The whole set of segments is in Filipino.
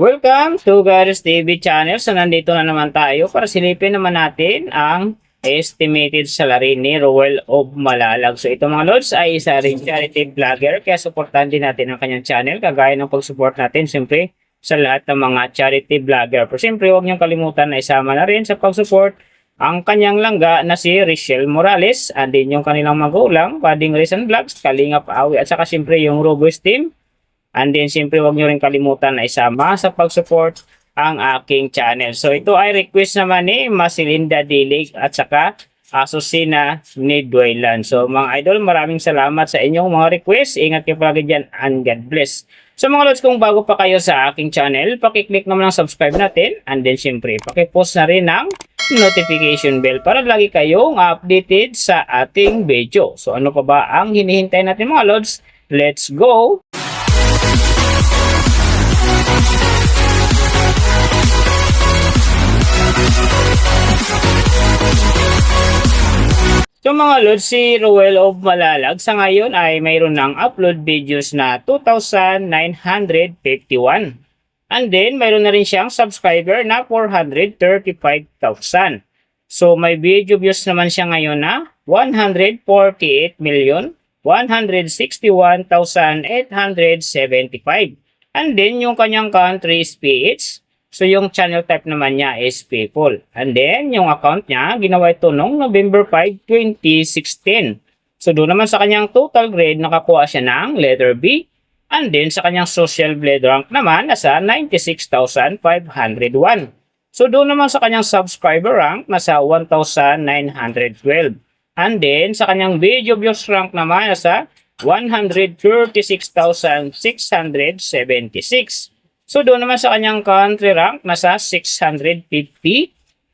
Welcome to Garys TV channel. So nandito na naman tayo para silipin naman natin ang estimated salary ni Roel of Malalag. So ito mga lods ay isa rin charity vlogger kaya supportan din natin ang kanyang channel kagaya ng pag-support natin siyempre sa lahat ng mga charity vlogger. Pero siyempre huwag niyong kalimutan na isama na rin sa pag-support ang kanyang langga na si Richelle Morales and din yung kanilang magulang, Pading Rizan Vlogs, Kalingap Awi at saka siyempre yung Robust Team. And then, siyempre, huwag nyo rin kalimutan na isama sa pag-support ang aking channel. So, ito ay request naman ni Masilinda Dilig at saka Asusina ni Dwaylan. So, mga idol, maraming salamat sa inyong mga request. Ingat kayo palagi dyan and God bless. So, mga lods, kung bago pa kayo sa aking channel, pakiclick naman ang subscribe natin. And then, siyempre, pakipost na rin ng notification bell para lagi kayong updated sa ating video. So, ano pa ba ang hinihintay natin mga lods? Let's go! So mga lods, si Roel of Malalag sa ngayon ay mayroon ng upload videos na 2,951. And then mayroon na rin siyang subscriber na 435,000. So may video views naman siya ngayon na 148,161,875. And then yung kanyang country is PH. So, yung channel type naman niya is people. And then, yung account niya, ginawa ito noong November 5, 2016. So, doon naman sa kanyang total grade, nakakuha siya ng letter B. And then, sa kanyang social blade rank naman, nasa 96,501. So, doon naman sa kanyang subscriber rank, nasa 1,912. And then, sa kanyang video views rank naman, nasa 136,676. So, doon naman sa kanyang country rank, nasa 650.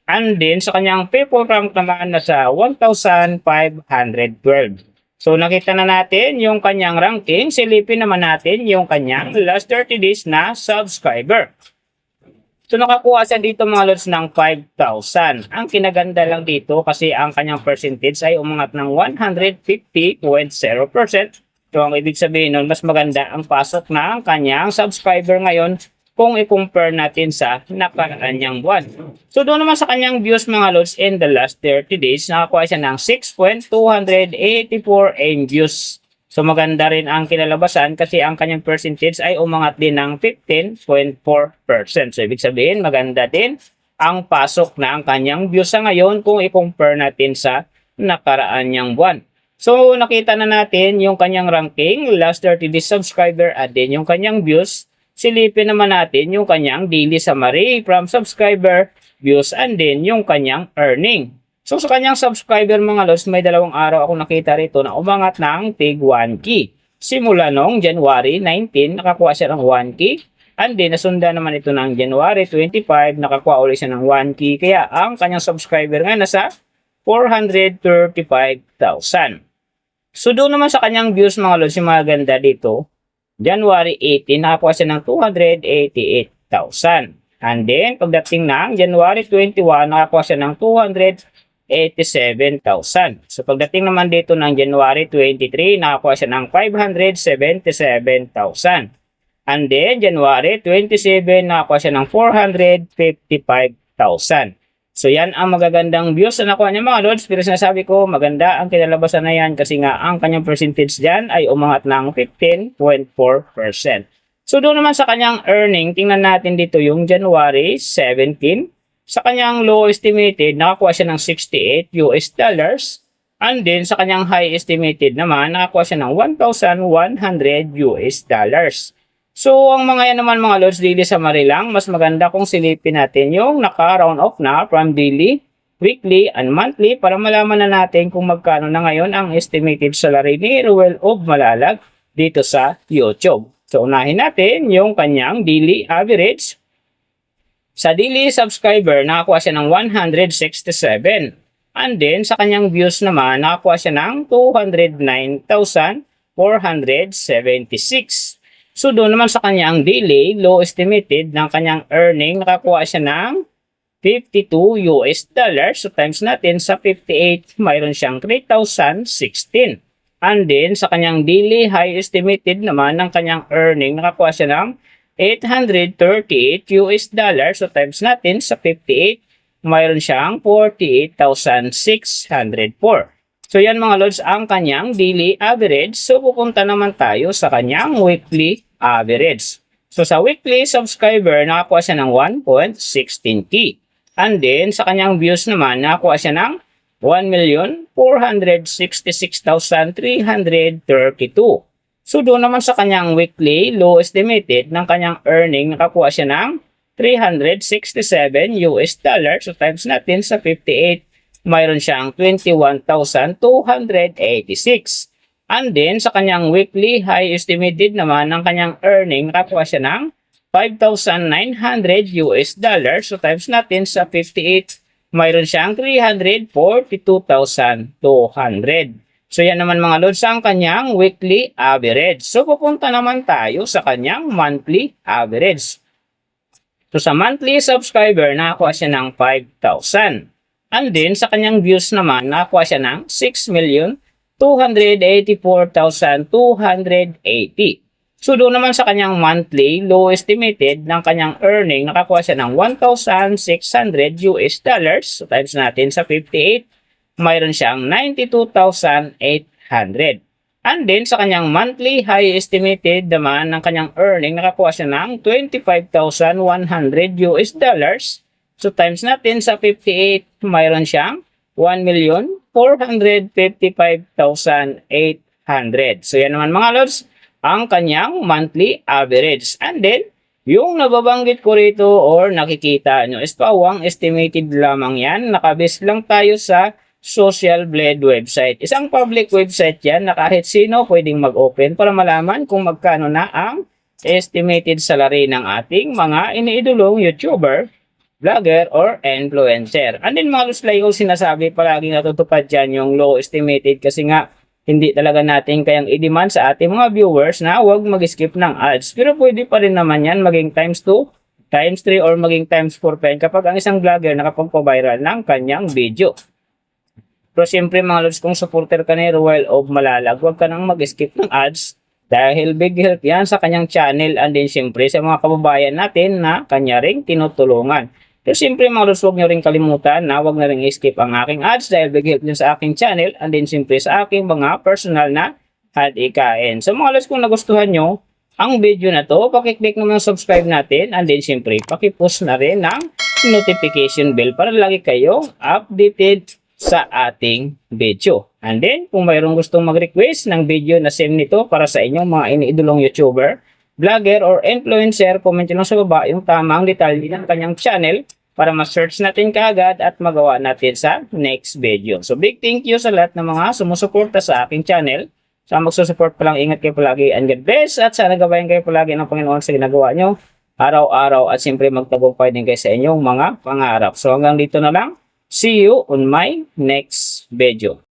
And then, sa kanyang people rank naman, nasa 1,512. So, nakita na natin yung kanyang ranking. Silipin naman natin yung kanyang last 30 days na subscriber. So, nakakuha siya dito mga lods ng 5,000. Ang kinaganda lang dito kasi ang kanyang percentage ay umangat ng 150.0%. So, ang ibig sabihin nun, mas maganda ang pasok ng kanyang subscriber ngayon kung i-compare natin sa nakaraan niyang buwan. So, doon naman sa kanyang views mga lods in the last 30 days, nakakuha siya ng 6,284 views. So, maganda rin ang kinalabasan kasi ang kanyang percentage ay umangat din ng 15.4%. So, ibig sabihin, maganda din ang pasok na ang kanyang views sa ngayon kung i-compare natin sa nakaraan niyang buwan. So, nakita na natin yung kanyang ranking, last 30 days subscriber, at din yung kanyang views. Silipin naman natin yung kanyang daily summary from subscriber, views, and then yung kanyang earning. So, sa kanyang subscriber mga lods, may 2 araw ako nakita rito na umangat ng tig 1K. Simula noong January 19, nakakuha siya ng 1K. And then, nasunda naman ito ng January 25, nakakuha ulit siya ng 1K. Kaya, ang kanyang subscriber nga nasa 435,000. So, doon naman sa kanyang views mga lods, yung mga ganda dito, January 18, nakakuha siya ng 288,000. And then, pagdating ng January 21, nakakuha siya ng 287,000. So, pagdating naman dito ng January 23, nakakuha siya ng 577,000. And then, January 27, nakakuha siya ng 455,000. So, yan ang magagandang views na nakuha niya mga lods. Pero sinasabi ko, maganda ang kinalabasan na yan kasi nga ang kanyang percentage dyan ay umangat ng 15.4%. So, doon naman sa kanyang earning, tingnan natin dito yung January 17. Sa kanyang low estimated, nakakuha siya ng $68. And then, sa kanyang high estimated naman, nakakuha siya ng $1,100. So, ang mga yan naman mga lods, daily summary lang. Mas maganda kung silipin natin yung naka-round off na from daily, weekly, and monthly para malaman na natin kung magkano na ngayon ang estimated salary ni Roel of Malalag dito sa YouTube. So, unahin natin yung kanyang daily average. Sa daily subscriber, nakakuha siya ng 167. And then, sa kanyang views naman, nakakuha siya ng 209,476. So, doon naman sa kanyang daily, low estimated ng kanyang earning, nakakuha siya ng $52. So, times natin sa 58, mayroon siyang 3,016. And then, sa kanyang daily high estimated naman ng kanyang earning, nakakuha siya ng US dollars. So times natin sa 58, mayroon siyang 48,604. So yan mga lods ang kanyang daily average. So pupunta naman tayo sa kanyang weekly average. So sa weekly subscriber, nakakuha siya ng 1.16K. And then sa kanyang views naman, nakakuha siya ng 1,466,332. So doon naman sa kanyang weekly low estimated ng kanyang earning, nakakuha siya ng 367 US dollars. So times natin sa 58, mayroon siyang 21,286. And then sa kanyang weekly high estimated naman ng kanyang earning, nakakuha siya ng 5,900 US dollars. So times natin sa 58, mayroon siyang 342,200. So yan naman mga lods ang kanyang weekly average. So pupunta naman tayo sa kanyang monthly average. So sa monthly subscriber, nakakuha siya ng 5,000. And then sa kanyang views naman, nakakuha siya ng 6,284,280. So doon naman sa kanyang monthly low estimated ng kanyang earning, nakakuha siya ng 1,600 US dollars. So times natin sa 58, mayroon siyang 92,800. And then sa kanyang monthly high estimated naman ng kanyang earning, nakakuha siya ng 25,100 US dollars. So times natin sa 58, mayroon siyang 1,455,800. So yan naman mga lods, ang kanyang monthly average. And then, yung nababanggit ko rito or nakikita nyo is pawang estimated lamang yan. Nakabase lang tayo sa Social Blade website. Isang public website yan na kahit sino pwedeng mag-open para malaman kung magkano na ang estimated salary ng ating mga iniidolong YouTuber, vlogger, or influencer. And then mga lods, like ko sinasabi, palagi natutupad dyan yung low estimated kasi nga hindi talaga natin kayang i-demand sa ating mga viewers na huwag mag-skip ng ads. Pero pwede pa rin naman yan maging times 2, times 3, or maging times 4 pa yan kapag ang isang vlogger nakapagpa-viral ng kanyang video. Pero siyempre mga lods, kung supporter ka ni Roel of Malalag, huwag ka nang mag-skip ng ads dahil big help yan sa kanyang channel and then siyempre sa mga kababayan natin na kanya ring tinutulungan. Pero siyempre mga lods, huwag nyo rin kalimutan na huwag na rin i-skip ang aking ads dahil big help din sa aking channel and then siyempre sa aking mga personal na hadikain. So mga lods, kung nagustuhan nyo ang video na to, pakiclick naman subscribe natin and then siyempre pakipush na rin ng notification bell para lagi kayo updated sa ating video. And then kung mayroong gustong mag-request ng video na same nito para sa inyong mga iniidolong YouTuber, vlogger, or influencer, comment nyo lang sa baba yung tamang detalye ng kanyang channel para ma-search natin kaagad at magawa natin sa next video. So big thank you sa lahat ng mga sumusuporta sa aking channel. Sa magsusupport pa lang, ingat kayo palagi and God bless at sana gabayan kayo palagi ng Panginoon sa ginagawa nyo araw-araw at siyempre magtagumpay din kayo sa inyong mga pangarap. So hanggang dito na lang. See you on my next video.